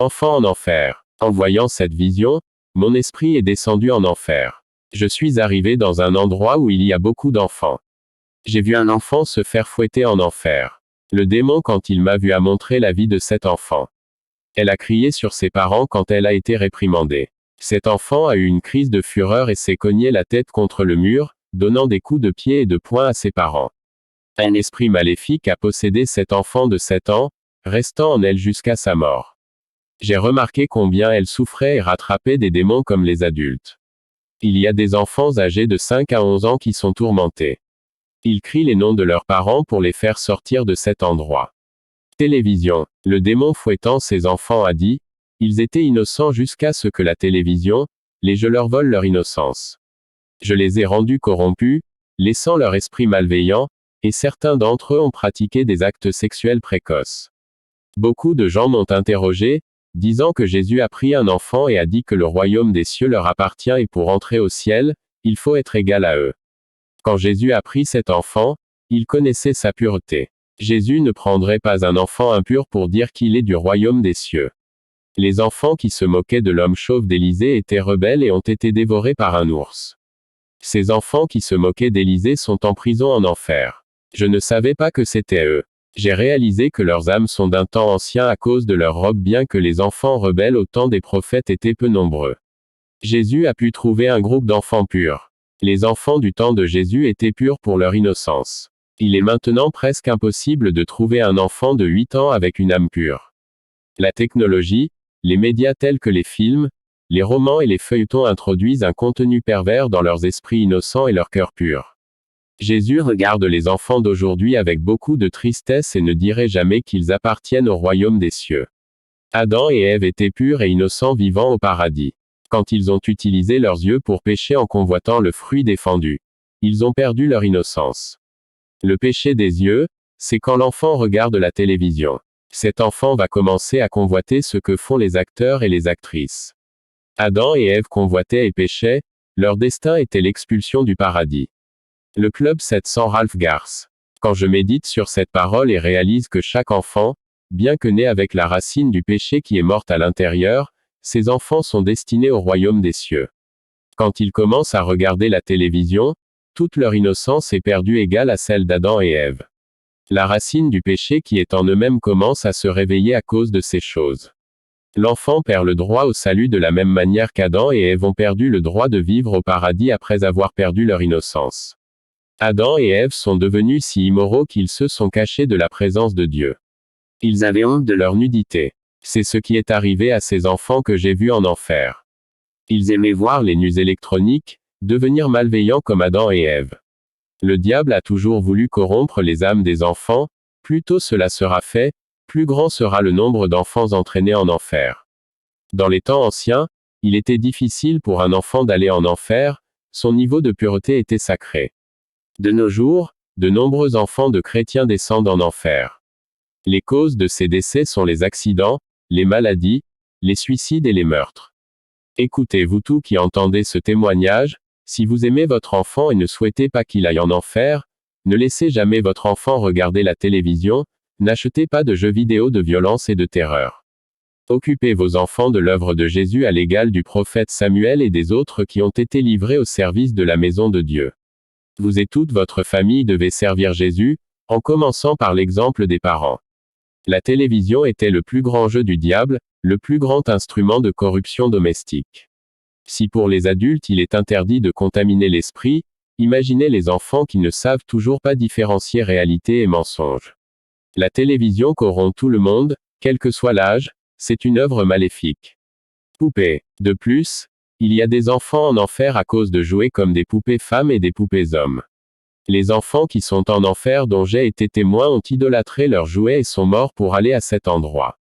Enfant en enfer. En voyant cette vision, mon esprit est descendu en enfer. Je suis arrivé dans un endroit où il y a beaucoup d'enfants. J'ai vu un enfant se faire fouetter en enfer. Le démon, quand il m'a vu, a montré la vie de cet enfant. Elle a crié sur ses parents quand elle a été réprimandée. Cet enfant a eu une crise de fureur et s'est cogné la tête contre le mur, donnant des coups de pied et de poing à ses parents. Un esprit maléfique a possédé cet enfant de 7 ans, restant en elle jusqu'à sa mort. J'ai remarqué combien elle souffrait et rattrapait des démons comme les adultes. Il y a des enfants âgés de 5 à 11 ans qui sont tourmentés. Ils crient les noms de leurs parents pour les faire sortir de cet endroit. Télévision. Le démon fouettant ses enfants a dit, ils étaient innocents jusqu'à ce que la télévision, les jeux leur volent leur innocence. Je les ai rendus corrompus, laissant leur esprit malveillant, et certains d'entre eux ont pratiqué des actes sexuels précoces. Beaucoup de gens m'ont interrogé, disant que Jésus a pris un enfant et a dit que le royaume des cieux leur appartient et pour entrer au ciel, il faut être égal à eux. Quand Jésus a pris cet enfant, il connaissait sa pureté. Jésus ne prendrait pas un enfant impur pour dire qu'il est du royaume des cieux. Les enfants qui se moquaient de l'homme chauve d'Élysée étaient rebelles et ont été dévorés par un ours. Ces enfants qui se moquaient d'Élysée sont en prison en enfer. Je ne savais pas que c'était eux. J'ai réalisé que leurs âmes sont d'un temps ancien à cause de leur robe, bien que les enfants rebelles au temps des prophètes étaient peu nombreux. Jésus a pu trouver un groupe d'enfants purs. Les enfants du temps de Jésus étaient purs pour leur innocence. Il est maintenant presque impossible de trouver un enfant de 8 ans avec une âme pure. La technologie, les médias tels que les films, les romans et les feuilletons introduisent un contenu pervers dans leurs esprits innocents et leurs cœurs purs. Jésus regarde les enfants d'aujourd'hui avec beaucoup de tristesse et ne dirait jamais qu'ils appartiennent au royaume des cieux. Adam et Ève étaient purs et innocents vivant au paradis. Quand ils ont utilisé leurs yeux pour pécher en convoitant le fruit défendu, ils ont perdu leur innocence. Le péché des yeux, c'est quand l'enfant regarde la télévision. Cet enfant va commencer à convoiter ce que font les acteurs et les actrices. Adam et Ève convoitaient et péchaient, leur destin était l'expulsion du paradis. Le Club 700 Ralph Garce. Quand je médite sur cette parole et réalise que chaque enfant, bien que né avec la racine du péché qui est morte à l'intérieur, ces enfants sont destinés au royaume des cieux. Quand ils commencent à regarder la télévision, toute leur innocence est perdue égale à celle d'Adam et Ève. La racine du péché qui est en eux-mêmes commence à se réveiller à cause de ces choses. L'enfant perd le droit au salut de la même manière qu'Adam et Ève ont perdu le droit de vivre au paradis après avoir perdu leur innocence. Adam et Ève sont devenus si immoraux qu'ils se sont cachés de la présence de Dieu. Ils avaient honte de leur nudité. C'est ce qui est arrivé à ces enfants que j'ai vus en enfer. Ils aimaient voir les nus électroniques, devenir malveillants comme Adam et Ève. Le diable a toujours voulu corrompre les âmes des enfants, plus tôt cela sera fait, plus grand sera le nombre d'enfants entraînés en enfer. Dans les temps anciens, il était difficile pour un enfant d'aller en enfer, son niveau de pureté était sacré. De nos jours, de nombreux enfants de chrétiens descendent en enfer. Les causes de ces décès sont les accidents, les maladies, les suicides et les meurtres. Écoutez, vous tous qui entendez ce témoignage, si vous aimez votre enfant et ne souhaitez pas qu'il aille en enfer, ne laissez jamais votre enfant regarder la télévision, n'achetez pas de jeux vidéo de violence et de terreur. Occupez vos enfants de l'œuvre de Jésus à l'égal du prophète Samuel et des autres qui ont été livrés au service de la maison de Dieu. Vous et toute votre famille devez servir Jésus, en commençant par l'exemple des parents. La télévision était le plus grand jeu du diable, le plus grand instrument de corruption domestique. Si pour les adultes il est interdit de contaminer l'esprit, imaginez les enfants qui ne savent toujours pas différencier réalité et mensonge. La télévision corrompt tout le monde, quel que soit l'âge, c'est une œuvre maléfique. Poupées. De plus, il y a des enfants en enfer à cause de jouets comme des poupées femmes et des poupées hommes. Les enfants qui sont en enfer dont j'ai été témoin ont idolâtré leurs jouets et sont morts pour aller à cet endroit.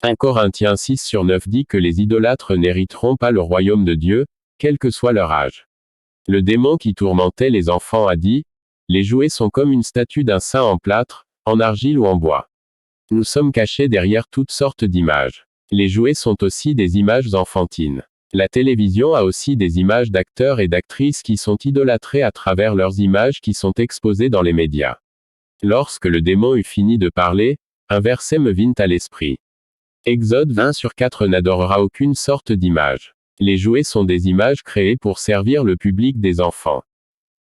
1 Corinthiens 6/9 dit que les idolâtres n'hériteront pas le royaume de Dieu, quel que soit leur âge. Le démon qui tourmentait les enfants a dit, « Les jouets sont comme une statue d'un saint en plâtre, en argile ou en bois. Nous sommes cachés derrière toutes sortes d'images. Les jouets sont aussi des images enfantines. La télévision a aussi des images d'acteurs et d'actrices qui sont idolâtrés à travers leurs images qui sont exposées dans les médias. » Lorsque le démon eut fini de parler, un verset me vint à l'esprit. Exode 20/4 n'adorera aucune sorte d'image. Les jouets sont des images créées pour servir le public des enfants.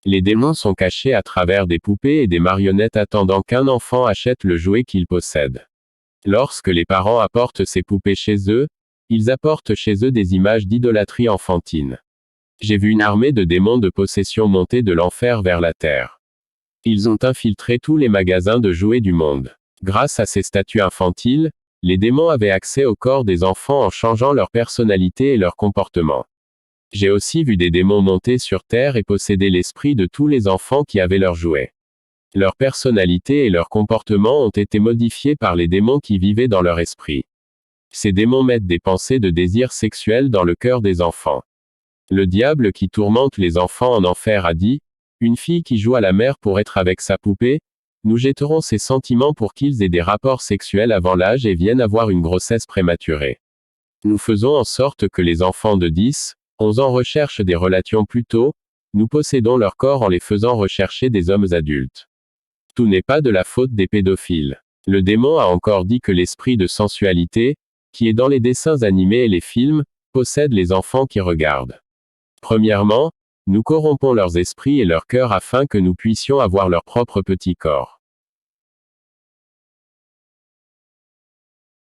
Les démons sont cachés à travers des poupées et des marionnettes attendant qu'un enfant achète le jouet qu'il possède. Lorsque les parents apportent ces poupées chez eux, ils apportent chez eux des images d'idolâtrie enfantine. J'ai vu une armée de démons de possession monter de l'enfer vers la terre. Ils ont infiltré tous les magasins de jouets du monde. Grâce à ces statues infantiles, les démons avaient accès au corps des enfants en changeant leur personnalité et leur comportement. J'ai aussi vu des démons monter sur terre et posséder l'esprit de tous les enfants qui avaient leurs jouets. Leur personnalité et leur comportement ont été modifiés par les démons qui vivaient dans leur esprit. Ces démons mettent des pensées de désir sexuel dans le cœur des enfants. Le diable qui tourmente les enfants en enfer a dit, « Une fille qui joue à la mer pour être avec sa poupée, nous jetterons ses sentiments pour qu'ils aient des rapports sexuels avant l'âge et viennent avoir une grossesse prématurée. Nous faisons en sorte que les enfants de 10, 11 ans recherchent des relations plus tôt, nous possédons leur corps en les faisant rechercher des hommes adultes. Tout n'est pas de la faute des pédophiles. » Le démon a encore dit que l'esprit de sensualité, qui est dans les dessins animés et les films, possède les enfants qui regardent. Premièrement, nous corrompons leurs esprits et leurs cœurs afin que nous puissions avoir leur propre petit corps.